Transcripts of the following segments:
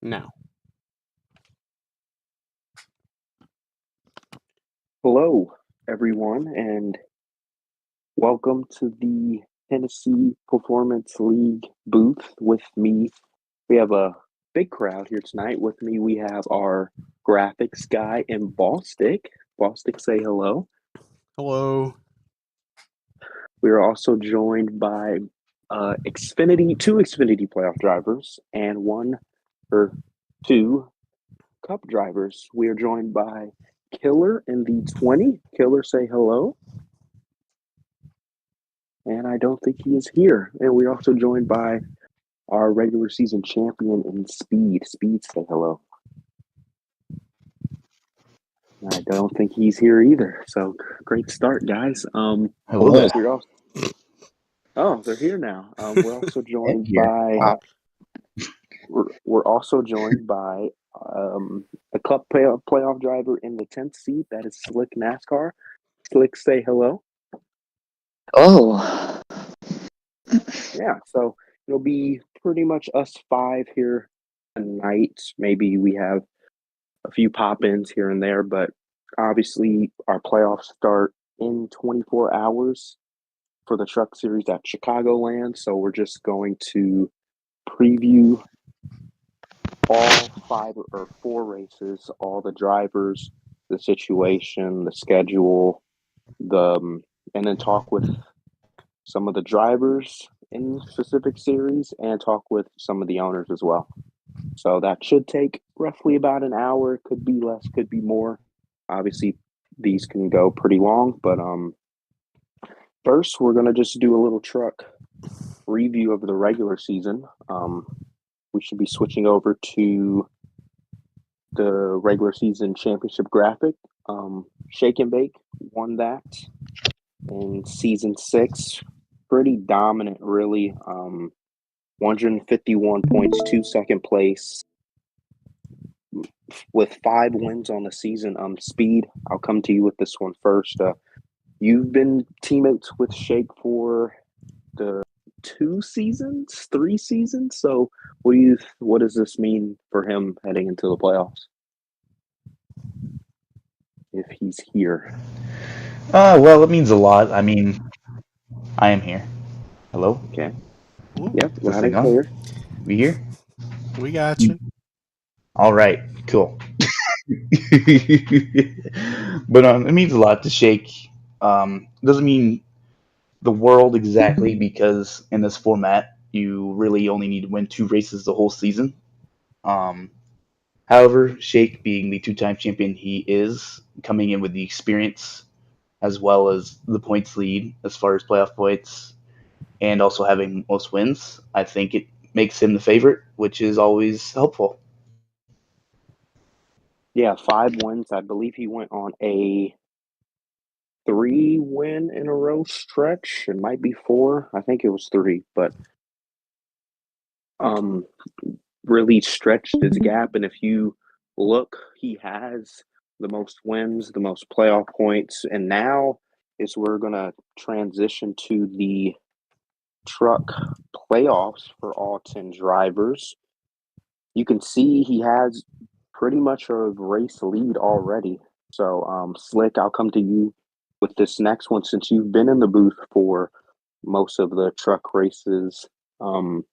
Now. Hello, everyone, and welcome to the Tennessee Performance League booth with me. We have a big crowd here tonight. With me, we have our graphics guy in Ballstick. Ballstick, say hello. Hello. We are also joined by two Xfinity playoff drivers and two Cup drivers. We are joined by Killer in the 20. Killer, say hello. And I don't think he is here. And we're also joined by our regular season champion in Speed. Speed, say hello. I don't think he's here either. So great start, guys. Hello. They're here now. We're also joined Here. by Wow. we're also joined by a Cup playoff driver in the 10th seat. That is Slick NASCAR. Slick, say hello. Oh. Yeah, so it'll be pretty much us five here tonight. Maybe we have a few pop-ins here and there, but obviously our playoffs start in 24 hours for the Truck Series at Chicagoland. So we're just going to preview all five or four races, all the drivers, the situation, the schedule, and then talk with some of the drivers in specific series and talk with some of the owners as well. So that should take roughly about an hour. Could be less, could be more. Obviously, these can go pretty long, but first we're gonna just do a little truck review of the regular season. We should be switching over to the regular season championship graphic. Shake and Bake won that in season 6. Pretty dominant, really. 151 points, 2nd place, with 5 wins on the season. Speed, I'll come to you with this one first. You've been teammates with Shake for the 3 seasons. So what does this mean for him heading into the playoffs? If he's here. Well, it means a lot. I mean, I am here. Hello? Okay. Ooh, Yep, Is this loud thing and on? clear. We here? we got you. All right. Cool. But it means a lot to Shake. Doesn't mean the world exactly because in this format you really only need to win 2 races the whole season. Um, However, Shake being the 2-time champion he is, coming in with the experience as well as the points lead as far as playoff points, and also having most wins, I think it makes him the favorite, which is always helpful. Yeah, 5 wins. I believe he went on a 3-win in a row stretch. It might be 4. I think it was 3, but um, really stretched his gap. And if you look, he has the most wins, the most playoff points, and now is we're gonna transition to the truck playoffs for all 10 drivers. You can see he has pretty much a race lead already. So, Slick, I'll come to you with this next one since you've been in the booth for most of the truck races. Um,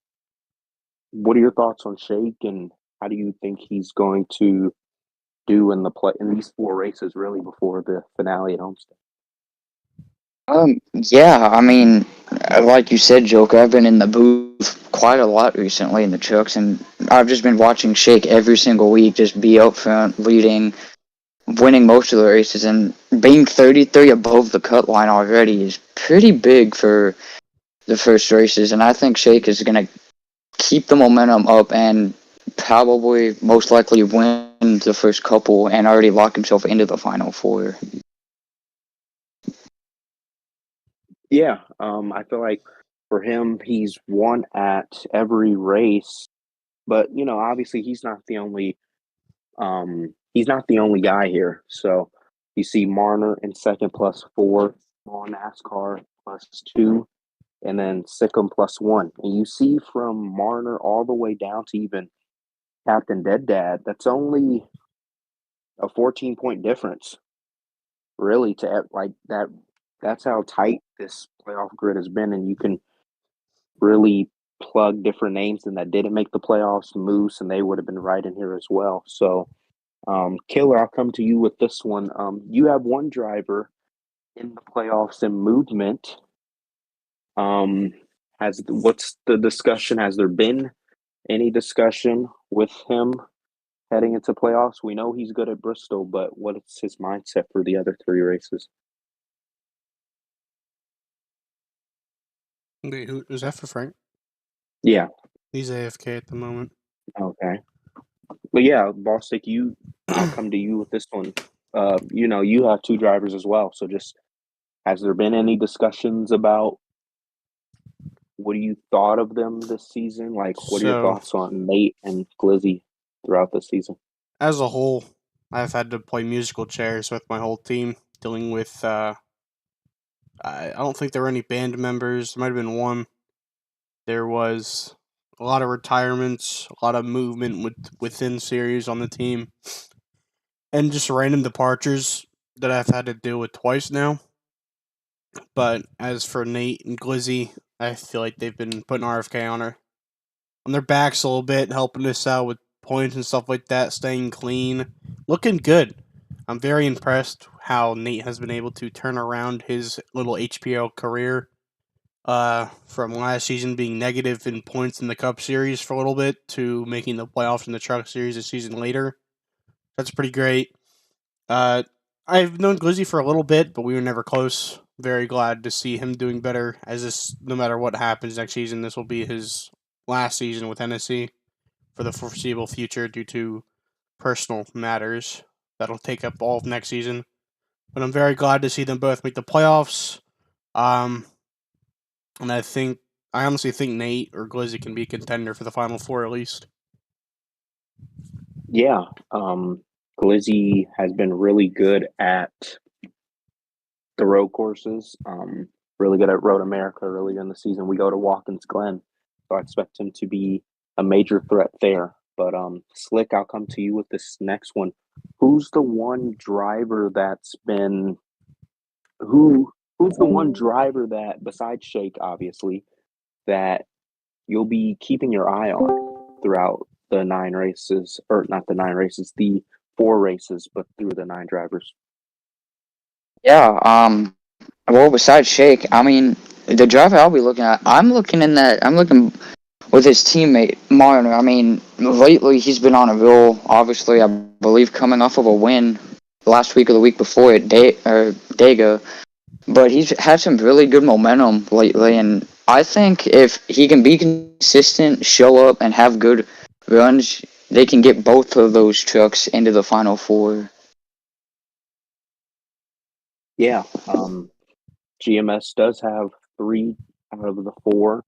what are your thoughts on Shake, and how do you think he's going to do in these 4 races, really, before the finale at Homestead? Yeah, I mean, like you said, Joker, I've been in the booth quite a lot recently in the trucks, and I've just been watching Shake every single week just be up front, leading, winning most of the races, and being 33 above the cut line already is pretty big for the first races, and I think Shake is going to keep the momentum up and probably most likely win the first couple and already lock himself into the final 4. Yeah, I feel like for him, he's won at every race, but obviously he's not the only guy here. So you see Marner in second +4, on NASCAR +2, and then Sikkim +1. And you see from Marner all the way down to even Captain Dead Dad, that's only a 14-point difference, really. To like that, that's how tight this playoff grid has been, and you can really plug different names and that didn't make the playoffs, Moose, and they would have been right in here as well. So, Killer, I'll come to you with this one. You have one driver in the playoffs in movement. What's the discussion? Has there been any discussion with him heading into playoffs? We know he's good at Bristol, but what is his mindset for the other three races? Wait, who is that for Frank? Yeah. He's AFK at the moment. Okay. But yeah, Bostic, I'll come to you with this one. You have two drivers as well. So just has there been any discussions about what you thought of them this season? Like, what are your So, thoughts on Nate and Glizzy throughout the season? as a whole, I've had to play musical chairs with my whole team, dealing with. I don't think there were any band members. There might have been one. There was a lot of retirements, a lot of movement within series on the team, and just random departures that I've had to deal with twice now. But as for Nate and Glizzy, I feel like they've been putting RFK on their backs a little bit, helping us out with points and stuff like that, staying clean, looking good. I'm very impressed how Nate has been able to turn around his little HPL career from last season being negative in points in the Cup Series for a little bit to making the playoffs in the Truck Series a season later. That's pretty great. I've known Glizzy for a little bit, but we were never close. Very glad to see him doing better, as this, no matter what happens next season, this will be his last season with Hennessy for the foreseeable future due to personal matters that'll take up all of next season. But I'm very glad to see them both make the playoffs. Um, and I honestly think Nate or Glizzy can be a contender for the Final Four at least. Yeah. Glizzy has been really good at the road courses. Really good at Road America earlier in the season. We go to Watkins Glen, so I expect him to be a major threat there. But Slick, I'll come to you with this next one. Who's the one driver that's been who's the one driver that besides Shake, obviously, that you'll be keeping your eye on throughout the 9 races, or not the 9 races, the 4 races, but through the 9 drivers? Yeah, well, besides Shake, I mean, the driver I'll be looking at, I'm looking with his teammate, Marner. I mean, lately he's been on a roll, obviously, I believe coming off of a win last week or the week before at Dega, but he's had some really good momentum lately, and I think if he can be consistent, show up, and have good runs, they can get both of those trucks into the Final Four. Yeah, GMS does have 3 out of the 4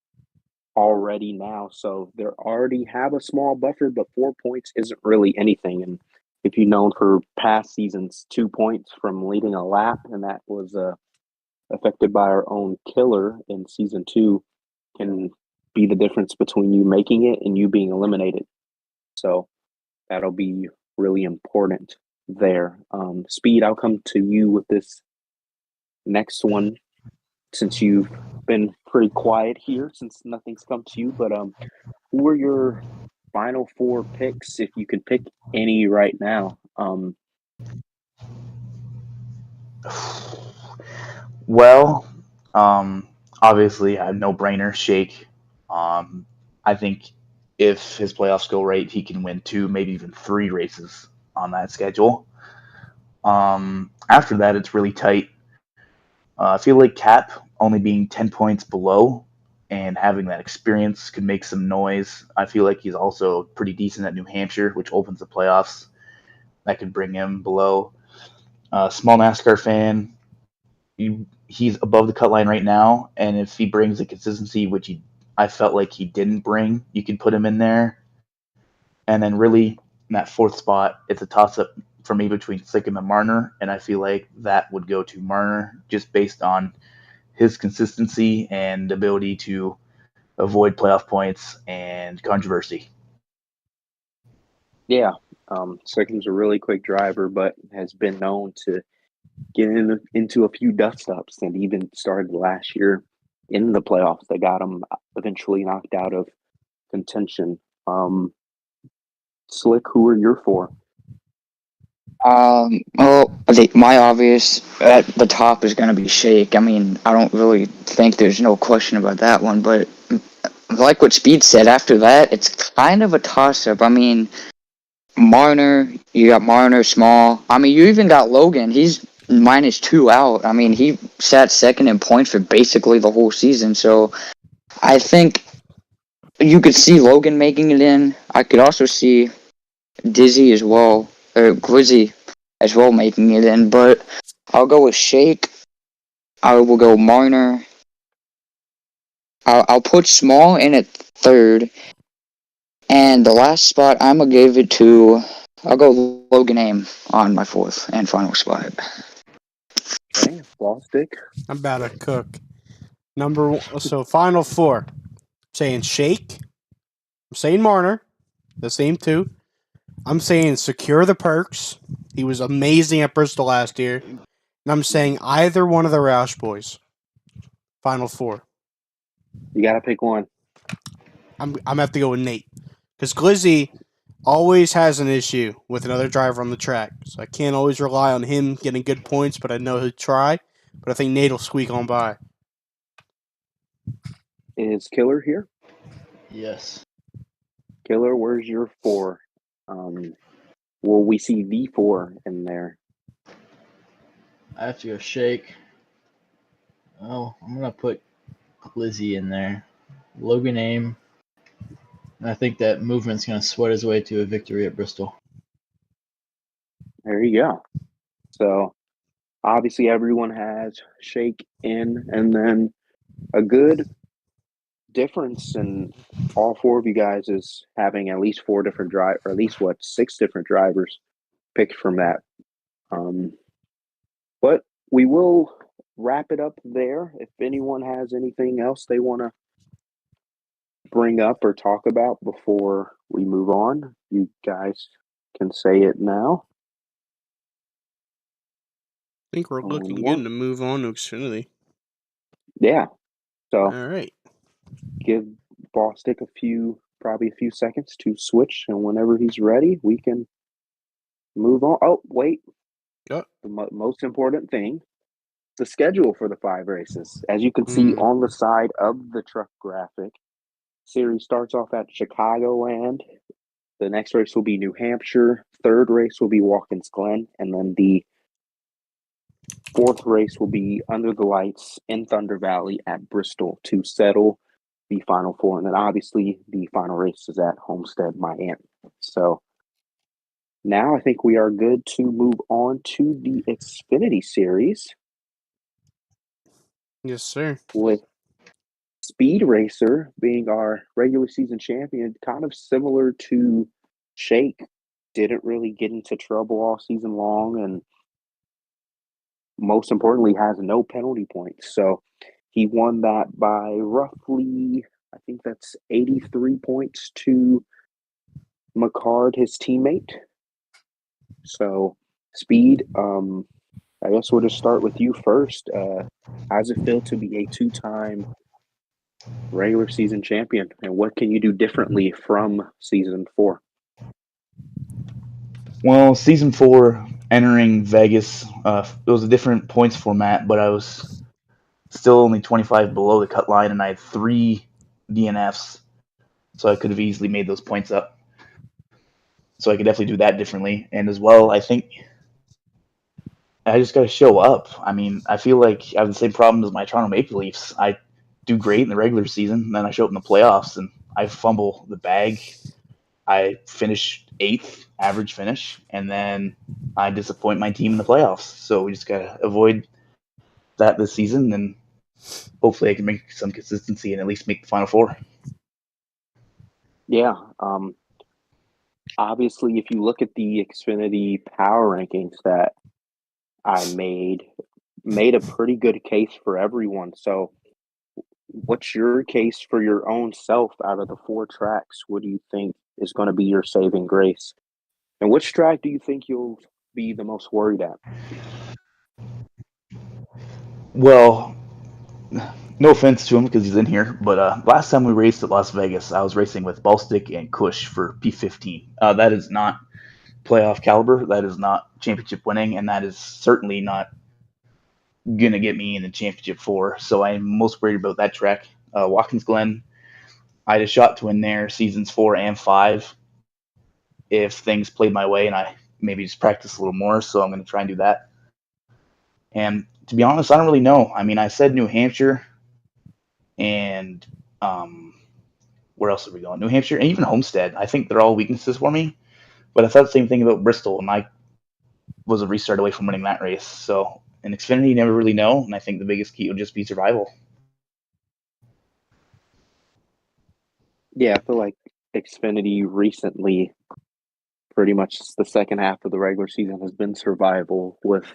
already now, so they already have a small buffer, but 4 points isn't really anything. And if you've known for past seasons, 2 points from leading a lap, and that was affected by our own Killer in season 2, can be the difference between you making it and you being eliminated. So that'll be really important there. Speed, I'll come to you with this next one since you've been pretty quiet here since nothing's come to you. But who are your final 4 picks if you could pick any right now? Well, obviously, I have no brainer. Shake. I think if his playoffs go right, he can win 2, maybe even 3 races on that schedule. After that, it's really tight. I feel like Cap only being 10 points below and having that experience could make some noise. I feel like he's also pretty decent at New Hampshire, which opens the playoffs. That could bring him below. Small NASCAR fan. He's above the cut line right now, and if he brings the consistency, which I felt like he didn't bring, you can put him in there. And then really in that 4th spot, it's a toss up for me between Slickum and Marner, and I feel like that would go to Marner just based on his consistency and ability to avoid playoff points and controversy. Yeah. Slickham's a really quick driver, but has been known to get into a few dust ups, and even started last year in the playoffs. They got him eventually knocked out of contention. Slick, who are your four? My obvious at the top is going to be Shake. I mean, I don't really think there's no question about that one, but like what Speed said, after that, it's kind of a toss up. I mean, Marner, you got Marner, Small. I mean, you even got Logan. He's -2 out. I mean, he sat second in points for basically the whole season. So I think you could see Logan making it in. I could also see Dizzy as well, or Glizzy as well making it in. But I'll go with Shake. I will go Marner. I'll put Small in at third. And the last spot, I'm going to give it to. I'll go Logan Aim on my fourth and final spot. Okay, ball stick. I'm about to cook. So final four. I'm saying Shake. I'm saying Marner. The same two. I'm saying secure the perks. He was amazing at Bristol last year. And I'm saying either one of the Roush boys. Final four. You got to pick one. I'm gonna have to go with Nate. Because Glizzy always has an issue with another driver on the track. So I can't always rely on him getting good points, but I know he'll try. But I think Nate will squeak on by. Is Killer here? Yes. Killer, where's your four? Will we see V4 in there? I have to go Shake. Oh, I'm gonna put Glizzy in there. Logan Aim. And I think that movement's gonna sweat his way to a victory at Bristol. There you go. So obviously everyone has Shake in, and then a good difference in all four of you guys is having at least four different drive, or at least six different drivers picked from that. But we will wrap it up there. If anyone has anything else they want to bring up or talk about before we move on, you guys can say it now. I think we're looking good to move on to Xfinity. Yeah. So all right. Give Bostic probably a few seconds to switch, and whenever he's ready, we can move on. Oh, wait. Yep. The most important thing, the schedule for the 5 races. As you can see on the side of the truck graphic, series starts off at Chicagoland. The next race will be New Hampshire. Third race will be Watkins Glen. And then the fourth race will be under the lights in Thunder Valley at Bristol to settle the final four. And then obviously the final race is at Homestead, Miami. So now I think we are good to move on to the Xfinity Series. Yes, sir. With Speed Racer being our regular season champion, kind of similar to Shake. Didn't really get into trouble all season long, and most importantly, has no penalty points. So he won that by roughly, I think that's 83 points to McCard, his teammate. So, Speed, I guess we'll just start with you first. How does it feel to be a 2-time regular season champion, and what can you do differently from season 4? Well, season 4, entering Vegas, it was a different points format, but I was still only 25 below the cut line, and I had 3 DNFs, so I could have easily made those points up. So I could definitely do that differently. And as well, I think I just got to show up. I mean, I feel like I have the same problem as my Toronto Maple Leafs. I do great in the regular season, and then I show up in the playoffs, and I fumble the bag. I finish 8th, average finish, and then I disappoint my team in the playoffs. So we just got to avoid that this season, and hopefully I can make some consistency and at least make the Final Four. Yeah. Obviously, if you look at the Xfinity power rankings that I made a pretty good case for everyone. So what's your case for your own self out of the 4 tracks? What do you think is going to be your saving grace And which track do you think you'll be the most worried at? Well, no offense to him because he's in here, but last time we raced at Las Vegas, I was racing with Ballstick and Cush for P15. That is not playoff caliber. That is not championship winning, and that is certainly not gonna get me in the championship four. So I'm most worried about that track. Watkins Glen, I had a shot to win there seasons 4 and 5 if things played my way and I maybe just practice a little more. So I'm going to try and do that. And to be honest, I don't really know. I mean, I said New Hampshire and where else are we going? New Hampshire and even Homestead. I think they're all weaknesses for me. But I thought the same thing about Bristol, and I was a restart away from winning that race. So in Xfinity, you never really know, and I think the biggest key will just be survival. Yeah, I feel like Xfinity recently, pretty much the second half of the regular season has been survival with,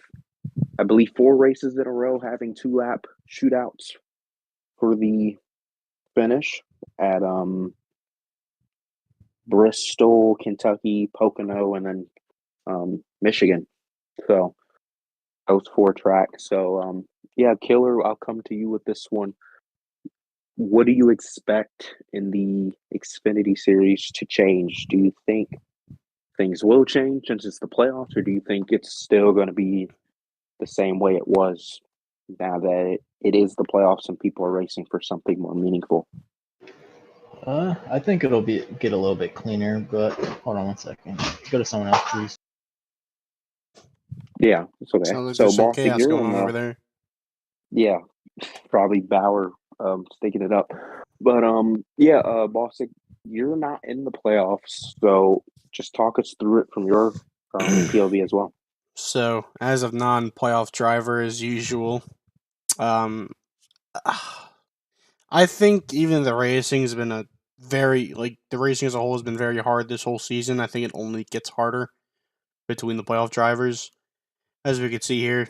I believe, 4 races in a row having 2-lap shootouts for the finish at Bristol, Kentucky, Pocono, and then Michigan. So those 4 tracks. So yeah, Killer, I'll come to you with this one. What do you expect in the Xfinity series to change? Do you think things will change since it's the playoffs, or do you think it's still going to be the same way it was now that it is the playoffs and people are racing for something more meaningful? I think it'll get a little bit cleaner, but hold on one second. Go to someone else, please. Yeah, it's okay. Sounds like So, there's some Boston, chaos you're going in on the over there. yeah, probably Bauer sticking it up, but yeah, Boston, you're not in the playoffs, so just talk us through it from your POV as well. So, as a non-playoff driver, as usual, um, I think even the racing has been the racing as a whole has been very hard this whole season. I think it only gets harder between the playoff drivers, as we can see here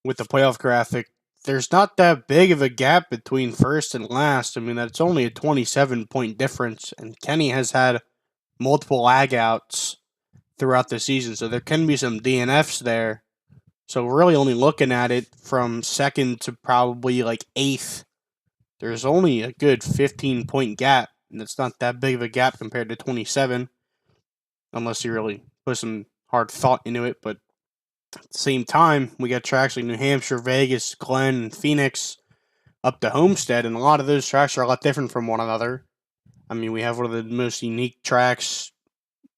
with the playoff graphic. There's not that big of a gap between first and last. I mean, that's only a 27-point difference, and Kenny has had multiple lag outs throughout the season, so there can be some DNFs there. So we're really only looking at it from second to probably like eighth. There's only a good 15-point gap, and it's not that big of a gap compared to 27, unless you really put some hard thought into it. But at the same time, we got tracks like New Hampshire, Vegas, Glen, and Phoenix up to Homestead, and a lot of those tracks are a lot different from one another. I mean, we have one of the most unique tracks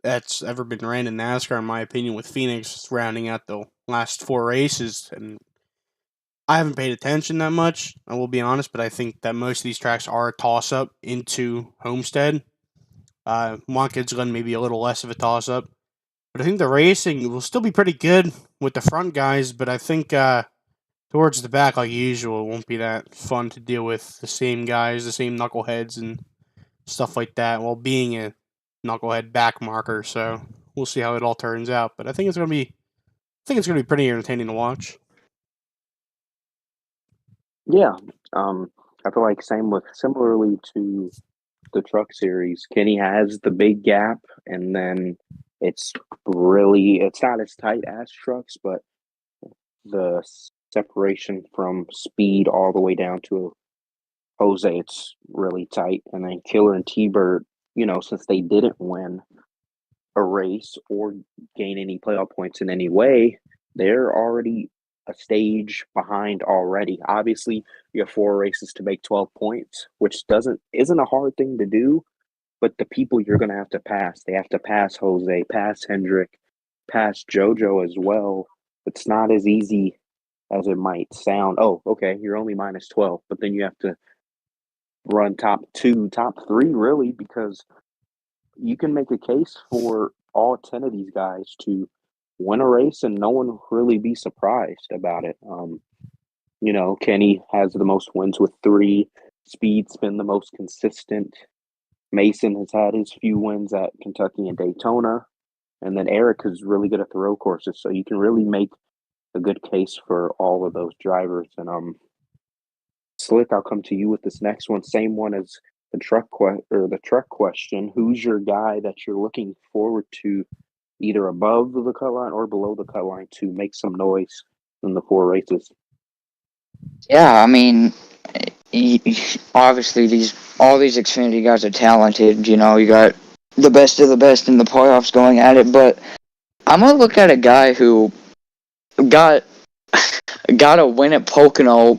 that's ever been ran in NASCAR, in my opinion, with Phoenix rounding out the last 4 races. And I haven't paid attention that much, I will be honest, but I think that most of these tracks are a toss up into Homestead. Watkins Glen maybe a little less of a toss up. But I think the racing will still be pretty good with the front guys, but I think towards the back, like usual, it won't be that fun to deal with the same guys, the same knuckleheads, and stuff like that, while being a knucklehead back marker. So we'll see how it all turns out. But I think it's gonna be pretty entertaining to watch. Yeah, I feel like similarly to the truck series, Kenny has the big gap, and then it's it's not as tight as trucks, but the separation from speed all the way down to Jose, it's really tight. And then Killer and T-Bird, since they didn't win a race or gain any playoff points in any way, they're already a stage behind already. Obviously, you have 4 races to make 12 points, which isn't a hard thing to do, but the people you're going to have to pass, they have to pass Jose, pass Hendrick, pass JoJo as well. It's not as easy as it might sound. Oh, okay, you're only minus 12, but then you have to run top 2, top 3 really, because you can make a case for all 10 of these guys to win a race and no one will really be surprised about it. Kenny has the most wins with 3. Speed's been the most consistent. Mason has had his few wins at Kentucky and Daytona. And then Eric is really good at the road courses. So you can really make a good case for all of those drivers. And Slick, I'll come to you with this next one. Same one as the truck question. Who's your guy that you're looking forward to either above the cut line or below the cut line to make some noise in the 4 races. Yeah, I mean, obviously all these Xfinity guys are talented. You know, you got the best of the best in the playoffs going at it. But I'm gonna look at a guy who got got a win at Pocono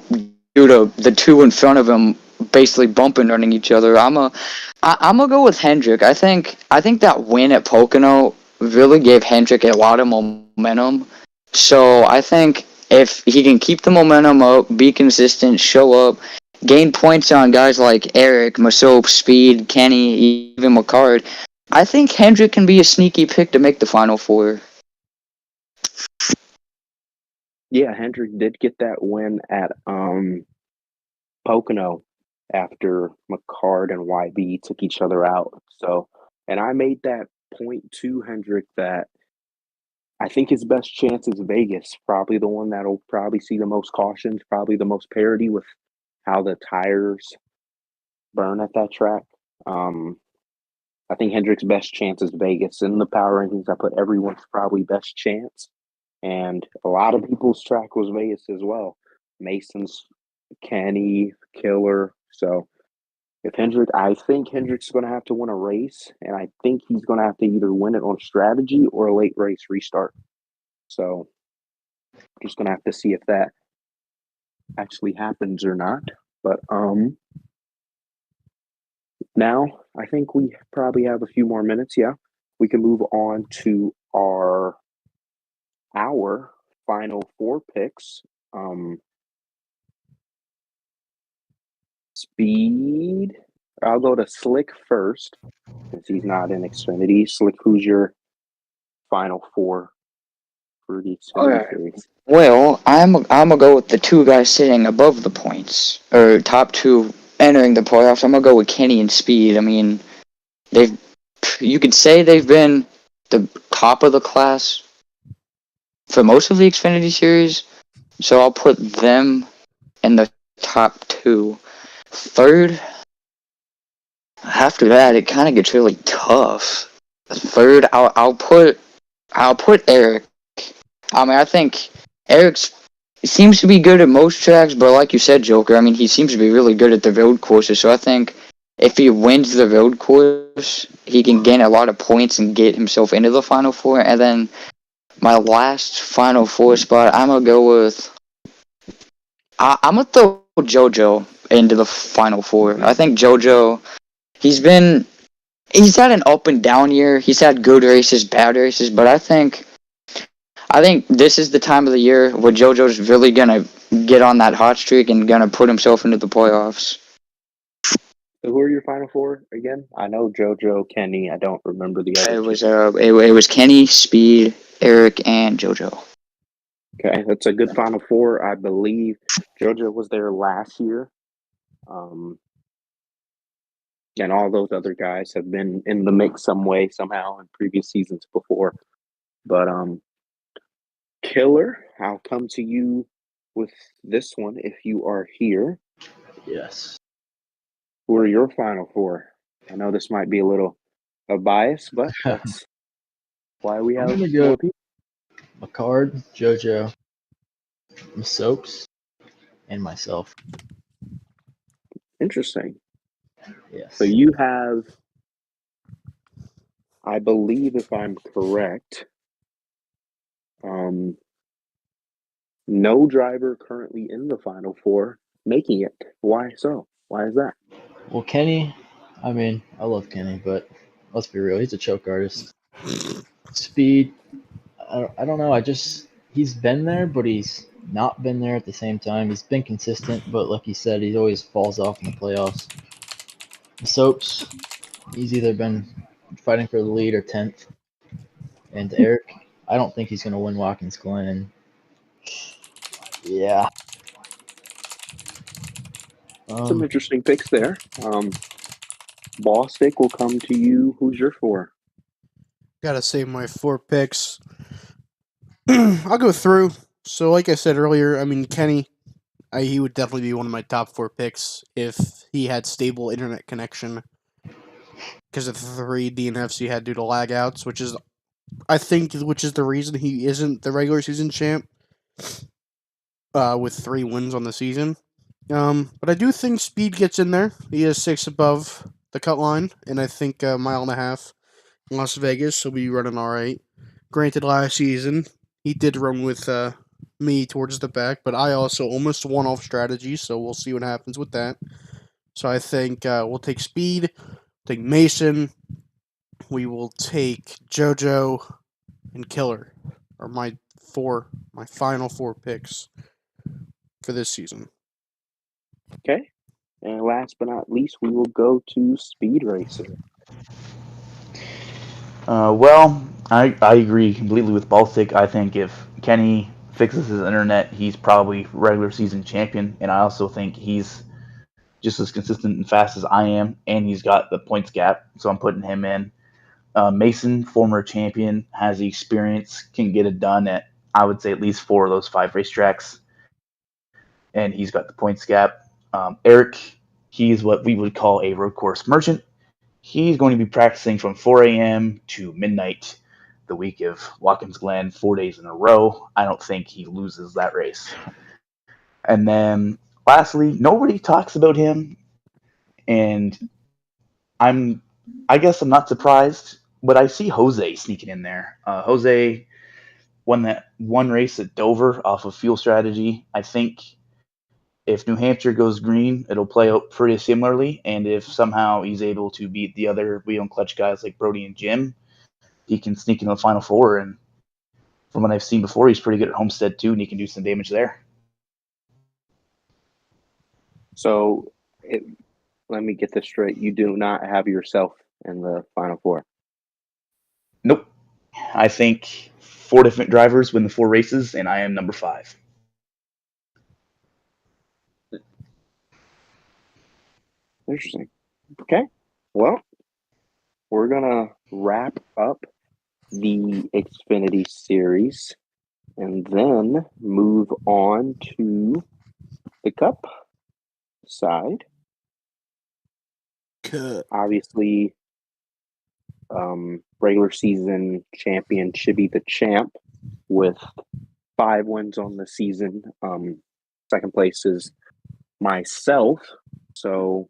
due to the two in front of him basically bumping running each other. I'm gonna go with Hendrick. I think that win at Pocono really gave Hendrick a lot of momentum. So I think if he can keep the momentum up, be consistent, show up, gain points on guys like Eric, Masop, Speed, Kenny, even McCard, I think Hendrick can be a sneaky pick to make the Final Four. Yeah, Hendrick did get that win at Pocono after McCard and YB took each other out. So, and I made that point to Hendrick that I think his best chance is Vegas. Probably the one that'll probably see the most cautions, probably the most parity with how the tires burn at that track. I think Hendrick's best chance is Vegas. In the power rankings, I put everyone's probably best chance. And a lot of people's track was Vegas as well. Mason's, Kenny, Killer. So I think Hendrick's going to have to win a race, and I think he's going to have to either win it on strategy or a late race restart. So just going to have to see if that actually happens or not. But now I think we probably have a few more minutes. Yeah, we can move on to our final 4 picks. Speed. I'll go to Slick first since he's not in Xfinity. Slick, who's your final 4 for the Xfinity series? Well, I'm gonna go with the two guys sitting above the points or top 2 entering the playoffs. I'm gonna go with Kenny and Speed. I mean, you could say they've been the top of the class for most of the Xfinity series, so I'll put them in the top 2. Third, after that, it kind of gets really tough. Third, I'll put Eric. I mean, I think Eric's seems to be good at most tracks, but like you said, Joker, I mean, he seems to be really good at the road courses. So I think if he wins the road course, he can gain a lot of points and get himself into the Final Four. And then my last Final Four spot, I'm gonna go with. I'm gonna throw JoJo into the Final Four. I think JoJo, he's had an up and down year. He's had good races, bad races, but I think this is the time of the year where JoJo's really gonna get on that hot streak and gonna put himself into the playoffs. So who are your final 4 again? I know JoJo, Kenny. I don't remember the other two. It was Kenny, Speed, Eric, and JoJo. Okay, that's a good final 4. I believe JoJo was there last year. And all those other guys have been in the mix some way, somehow, in previous seasons before. But Killer, I'll come to you with this one if you are here. Yes. Who are your final 4? I know this might be a little of bias, but that's why we I'm have gonna go more people. McCard, JoJo, Soaps, and myself. Interesting. Yes. So you have, I believe, if I'm correct, no driver currently in the Final Four making it. Why so? Why is that? Well, Kenny, I mean, I love Kenny, but let's be real, he's a choke artist. Speed, I don't know. He's been there, but he's not been there at the same time. He's been consistent, but like you said, he always falls off in the playoffs. Soaps, he's either been fighting for the lead or 10th. And Eric, I don't think he's going to win Watkins Glen. And yeah. Some interesting picks there. Ballstick will come to you. Who's your 4? Gotta save my 4 picks. I'll go through. So, like I said earlier, I mean, Kenny, he would definitely be one of my top 4 picks if he had stable internet connection. Because of the 3 DNFs he had due to lag outs, which is I think, which is the reason he isn't the regular season champ with 3 wins on the season. But I do think speed gets in there. He is 6 above the cut line, and I think a mile and a half in Las Vegas, he'll be running all right. Granted, last season he did run with me towards the back, but I also almost won off strategy, so we'll see what happens with that. So I think we'll take speed, take Mason, we will take JoJo and Killer, are my final 4 picks for this season. Okay. And last but not least, we will go to speed racing. Well, I agree completely with Baltic. I think if Kenny fixes his internet, he's probably regular season champion, and I also think he's just as consistent and fast as I am, and he's got the points gap, so I'm putting him in. Mason, former champion, has the experience, can get it done at, I would say, at least 4 of those 5 racetracks, and he's got the points gap. Eric, he's what we would call a road course merchant. He's going to be practicing from 4 a.m. to midnight the week of Watkins Glen, 4 days in a row. I don't think he loses that race. And then lastly, nobody talks about him, and I'm I guess I'm not surprised, but I see Jose sneaking in there. Jose won that one race at Dover off of fuel strategy. I think if New Hampshire goes green, it'll play out pretty similarly. And if somehow he's able to beat the other wheel and clutch guys like Brody and Jim, he can sneak into the Final Four. And from what I've seen before, he's pretty good at Homestead too, and he can do some damage there. So let me get this straight. You do not have yourself in the Final Four. Nope. I think 4 different drivers win the 4 races, and I am number 5. Interesting. Okay. Well, we're going to wrap up the Xfinity series and then move on to the Cup side. Obviously, regular season champion should be the champ with 5 wins on the season. Second place is myself. So,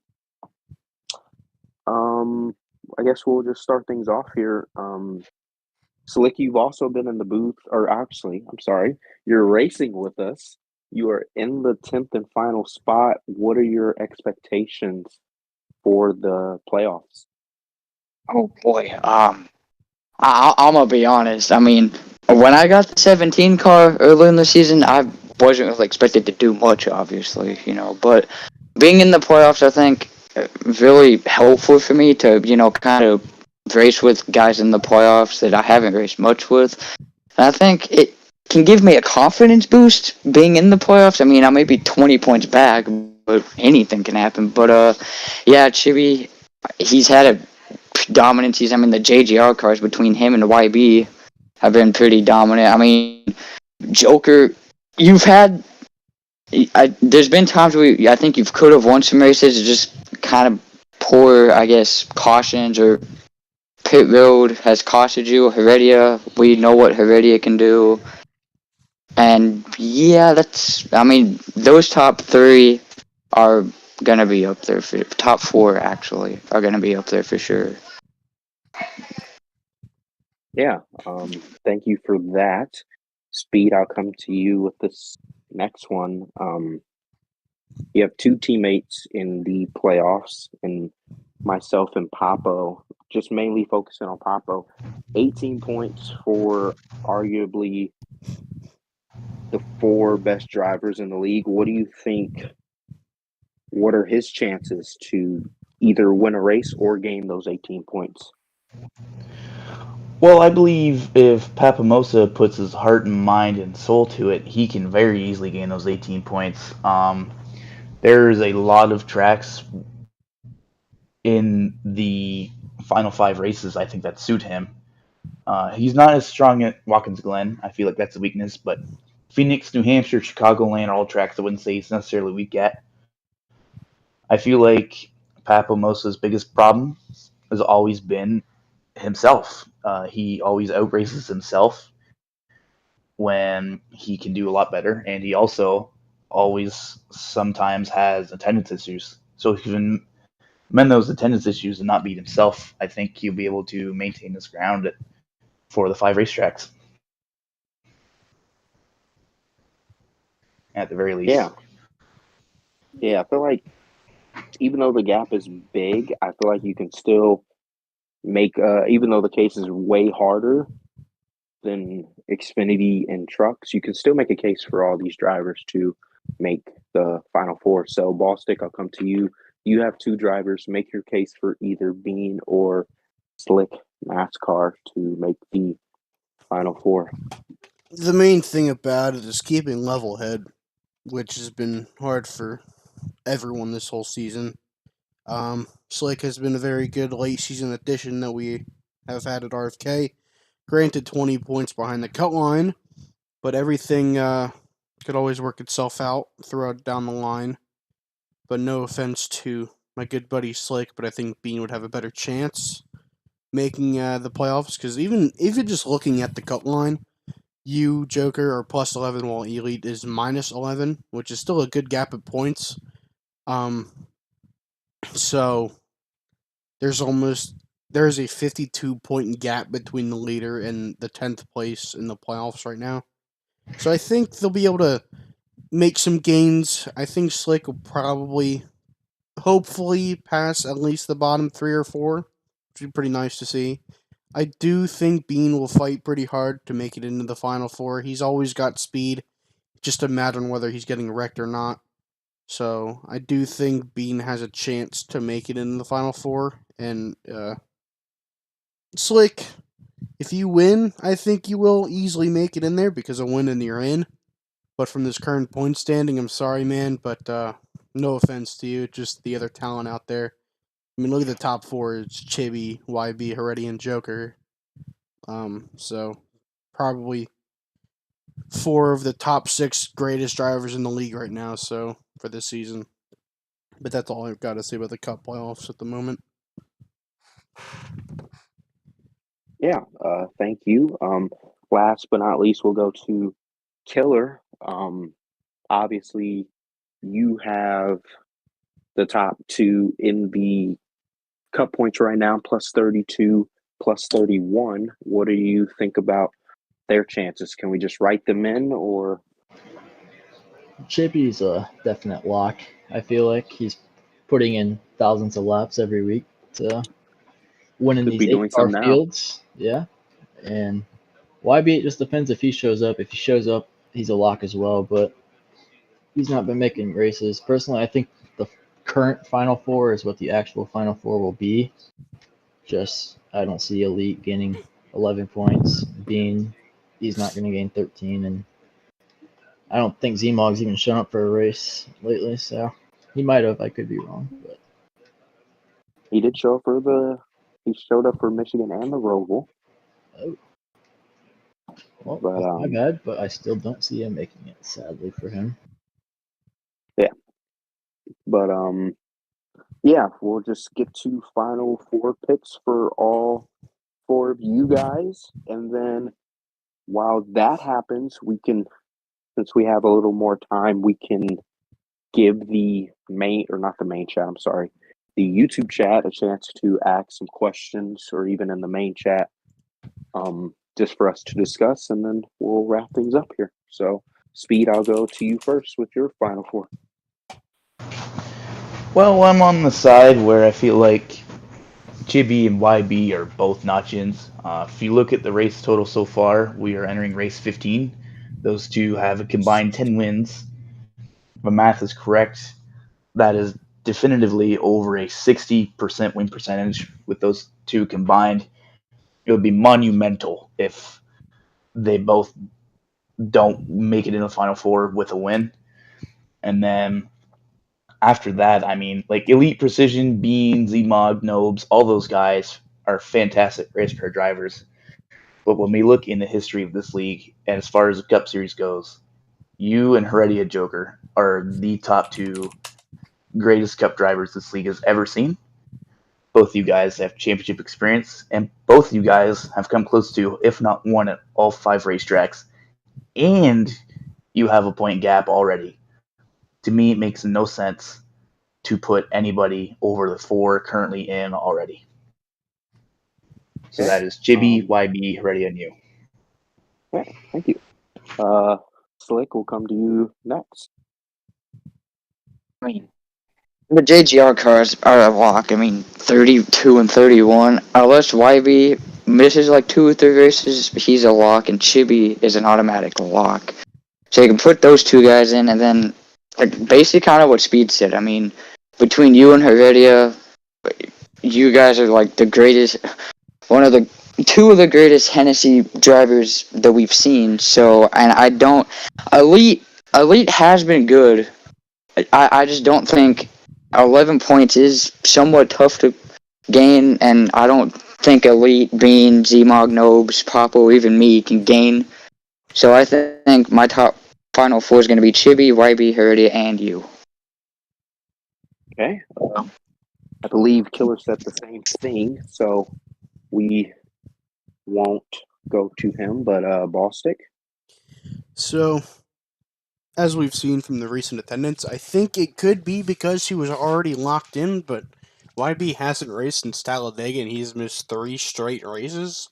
I guess we'll just start things off here. Slick, you've also been in the booth, or actually, I'm sorry, you're racing with us. You are in the 10th and final spot. What are your expectations for the playoffs? Oh boy. I'm gonna be honest. I mean, when I got the 17 car early in the season, I wasn't really expected to do much, obviously, But being in the playoffs, I think, really helpful for me to, kind of race with guys in the playoffs that I haven't raced much with. And I think it can give me a confidence boost being in the playoffs. I mean, I may be 20 points back, but anything can happen. But yeah, Chibi, he's had a dominant season. I mean, the JGR cars between him and the YB have been pretty dominant. I mean, Joker, you've had. There's been times where I think you could have won some races, just kind of poor, I guess, cautions or pit road has costed you. Heredia, we know what Heredia can do. And yeah, I mean, those top 3 are going to be up there. Top 4, actually, are going to be up there for sure. Yeah, thank you for that. Speed, I'll come to you with this next one. You have 2 teammates in the playoffs, and myself and Papo, just mainly focusing on Papo. 18 points for arguably the 4 best drivers in the league. What do you think? What are his chances to either win a race or gain those 18 points? Well, I believe if Papamosa puts his heart and mind and soul to it, he can very easily gain those 18 points. There's a lot of tracks in the final 5 races, I think, that suit him. He's not as strong at Watkins Glen. I feel like that's a weakness, but Phoenix, New Hampshire, Chicagoland are all tracks I wouldn't say he's necessarily weak at. I feel like Papamosa's biggest problem has always been himself. He always outraces himself when he can do a lot better, and he also always sometimes has attendance issues. So if he can mend those attendance issues and not beat himself, I think he'll be able to maintain his ground for the 5 racetracks at the very least. Yeah. Yeah, I feel like even though the gap is big, I feel like you can still make, even though the case is way harder than Xfinity and trucks, you can still make a case for all these drivers to make the Final Four. So, Ballstick, I'll come to you. You have 2 drivers. Make your case for either Bean or Slick NASCAR to make the Final Four. The main thing about it is keeping level head, which has been hard for everyone this whole season. Slick has been a very good late season addition that we have had at RFK. Granted, 20 points behind the cut line, but everything could always work itself out throughout down the line. But no offense to my good buddy Slick, but I think Bean would have a better chance making the playoffs because even just looking at the cut line, you Joker are plus 11 while Elite is minus 11, which is still a good gap of points. So there's a 52-point gap between the leader and the 10th place in the playoffs right now. So I think they'll be able to make some gains. I think Slick will probably, hopefully, pass at least the bottom 3 or 4, which would be pretty nice to see. I do think Bean will fight pretty hard to make it into the Final Four. He's always got speed, just a matter of whether he's getting wrecked or not. So I do think Bean has a chance to make it into the Final Four. And Slick, if you win, I think you will easily make it in there because a win and you're in. But from this current point standing, I'm sorry, man, but no offense to you, just the other talent out there. I mean, look at the top 4. It's Chibi, YB, Heredia, and Joker. So probably 4 of the top 6 greatest drivers in the league right now. So for this season, but that's all I've got to say about the Cup playoffs at the moment. Yeah, thank you. Last but not least, we'll go to Killer. Obviously, you have the top 2 in the Cup points right now, plus 32, plus 31. What do you think about their chances? Can we just write them in, or? Chippy's a definite lock. I feel like he's putting in thousands of laps every week to win in Could these be doing 8-car some now. fields. Yeah. And YB, it just depends if he shows up. If he shows up, he's a lock as well, but he's not been making races. Personally, I think the current Final Four is what the actual Final Four will be. Just, I don't see Elite gaining 11 points. Bean, he's not going to gain 13. And I don't think Z-Mog's even shown up for a race lately, so he might have. I could be wrong. But He did show up he showed up for Michigan and the Roval. oh. Well, But, that's my bad, but I still don't see him making it, sadly, for him. Yeah. But, yeah, we'll just get to Final Four picks for all 4 of you guys. And then while that happens, we can, since we have a little more time, we can give the main, or not the main chat, I'm sorry, the YouTube chat a chance to ask some questions, or even in the main chat, just for us to discuss, and then we'll wrap things up here. So, Speed, I'll go to you first with your Final Four. Well, I'm on the side where I feel like Chibi and YB are both notch-ins. If you look at the race total so far, we are entering race 15. Those two have a combined 10 wins. If my math is correct, that is definitively over a 60% win percentage with those two combined. It would be monumental if they both don't make it in the Final Four with a win. And then after that, I mean, like Elite Precision, Bean, Z-Mog, Nobes, all those guys are fantastic race car drivers. But when we look in the history of this league, and as far as the Cup Series goes, you and Heredia Joker are the top 2 greatest Cup drivers this league has ever seen. Both you guys have championship experience, and both you guys have come close to, if not won, at all 5 racetracks, and you have a point gap already. To me, it makes no sense to put anybody over the 4 currently in already. So Okay. that is Jibby, YB, Heredia, and you. Okay, thank you. Slick, will come to you next. I mean, the JGR cars are a lock. I mean, 32 and 31. Unless YB misses like 2 or 3 races, he's a lock, and Chibi is an automatic lock. So you can put those 2 guys in, and then basically kind of what Speed said. I mean, between you and Heredia, you guys are like the greatest, 2 of the greatest Hennessy drivers that we've seen. So, and I don't, Elite has been good. I just don't think 11 points is somewhat tough to gain, and I don't think Elite, Bean, Zmog, Nobes, Popo, even me can gain. So I think my top final 4 is going to be Chibi, YB, Heredia, and you. Okay. I believe Killer said the same thing, so we won't go to him, but Ballstick. So, as we've seen from the recent attendance, I think it could be because he was already locked in, but YB hasn't raced since Talladega and he's missed 3 straight races.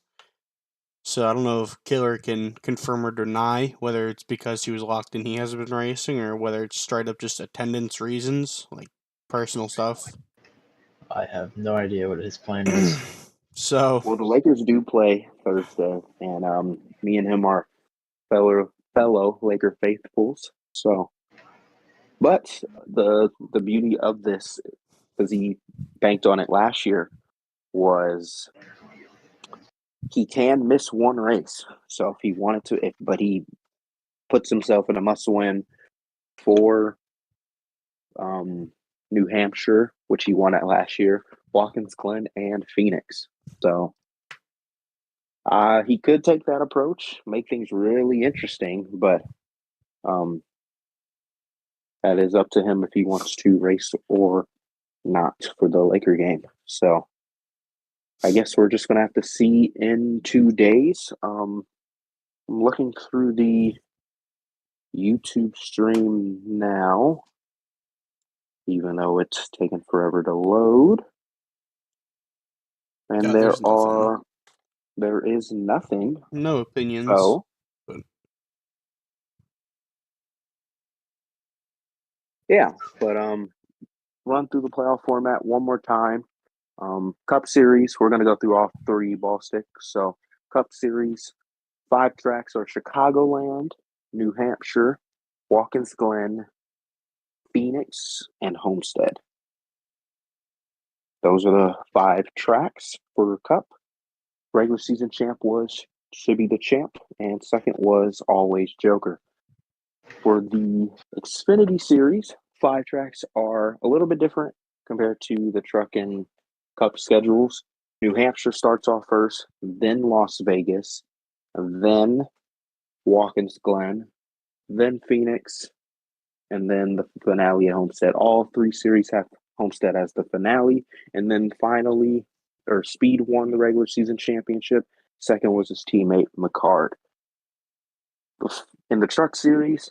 So I don't know if Killer can confirm or deny whether it's because he was locked in he hasn't been racing or whether it's straight up just attendance reasons, like personal stuff. I have no idea what his plan is. So, Well, the Lakers do play Thursday, and me and him are fellow Laker faithfuls. So, but the beauty of this, because he banked on it last year, was he can miss one race. So if he wanted to, but he puts himself in a must-win for New Hampshire, which he won at last year, Watkins Glen, and Phoenix. So he could take that approach, make things really interesting, but that is up to him if he wants to race or not for the Laker game. So I guess we're just going to have to see in 2 days. I'm looking through the YouTube stream now, even though it's taken forever to load. And there's nothing. there is nothing. No opinions. So, but yeah, but run through the playoff format one more time. Cup Series, we're going to go through all 3 ball sticks. So, Cup Series, 5 tracks are Chicagoland, New Hampshire, Watkins Glen, Phoenix, and Homestead. Those are the 5 tracks for Cup. Regular season champ was Should Be the Champ, and second was Always Joker. For the Xfinity Series, 5 tracks are a little bit different compared to the Truck and Cup schedules. New Hampshire starts off first, then Las Vegas, then Watkins Glen, then Phoenix, and then the finale at Homestead. All 3 series have Homestead as the finale, and then finally, Speed won the regular season championship. Second was his teammate McCard. In the Truck Series,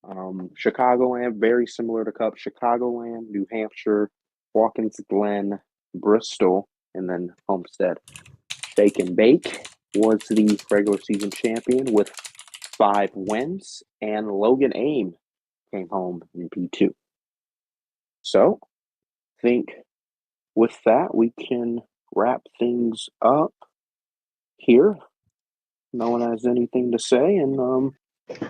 Chicagoland, very similar to Cup. Chicagoland, New Hampshire, Watkins Glen, Bristol, and then Homestead. Shake and Bake was the regular season champion with 5 wins, and Logan Aim came home in P2. So, I think with that, we can wrap things up here. No one has anything to say, and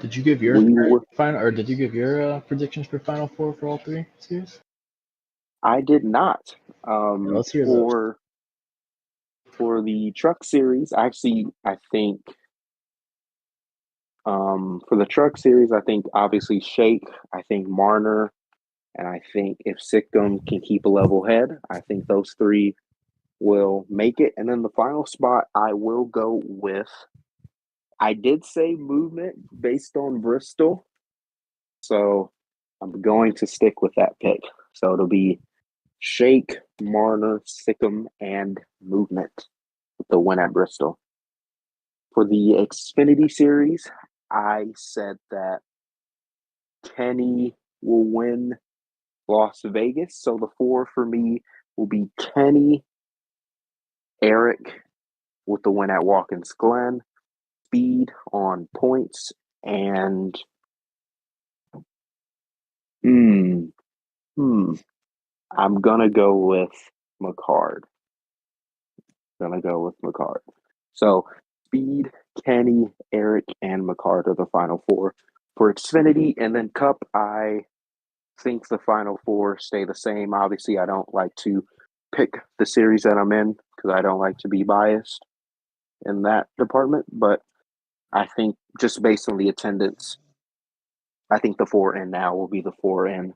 Did you give your we were. final, or did you give your predictions for Final Four for all 3 series? I did not. Yeah, let's hear those. For the Truck Series, actually, I think. For the Truck Series, I think obviously Shake. I think Marner. And I think if Sikkim can keep a level head, I think those 3 will make it. And then the final spot, I will go with. I did say movement based on Bristol, so I'm going to stick with that pick. So it'll be Shake, Marner, Sikkim, and Movement with the win at Bristol. For the Xfinity Series, I said that Kenny will win Las Vegas. So the 4 for me will be Kenny, Eric with the win at Watkins Glen, Speed on points, and I'm gonna go with McCard. So Speed, Kenny, Eric, and McCard are the final 4 for Xfinity, and then Cup. I think the final 4 stay the same. Obviously, I don't like to pick the series that I'm in because I don't like to be biased in that department. But I think just based on the attendance, I think the 4 in now will be the 4 in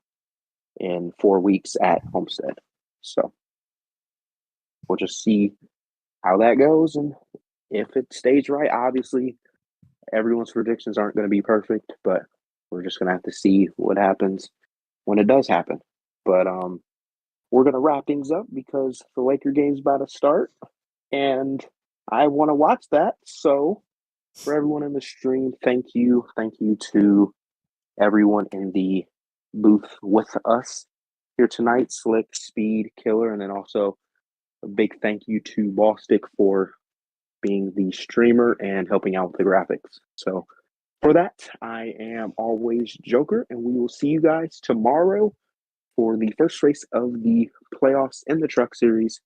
4 weeks at Homestead. So we'll just see how that goes, and if it stays right. Obviously, everyone's predictions aren't going to be perfect, but we're just going to have to see what happens when it does happen. But we're going to wrap things up because the Laker game's about to start, and I want to watch that. So for everyone in the stream, thank you. Thank you to everyone in the booth with us here tonight, Slick, Speed, Killer, and then also a big thank you to Ballstick for being the streamer and helping out with the graphics. So for that, I am always Joker, and we will see you guys tomorrow for the first race of the playoffs in the Truck Series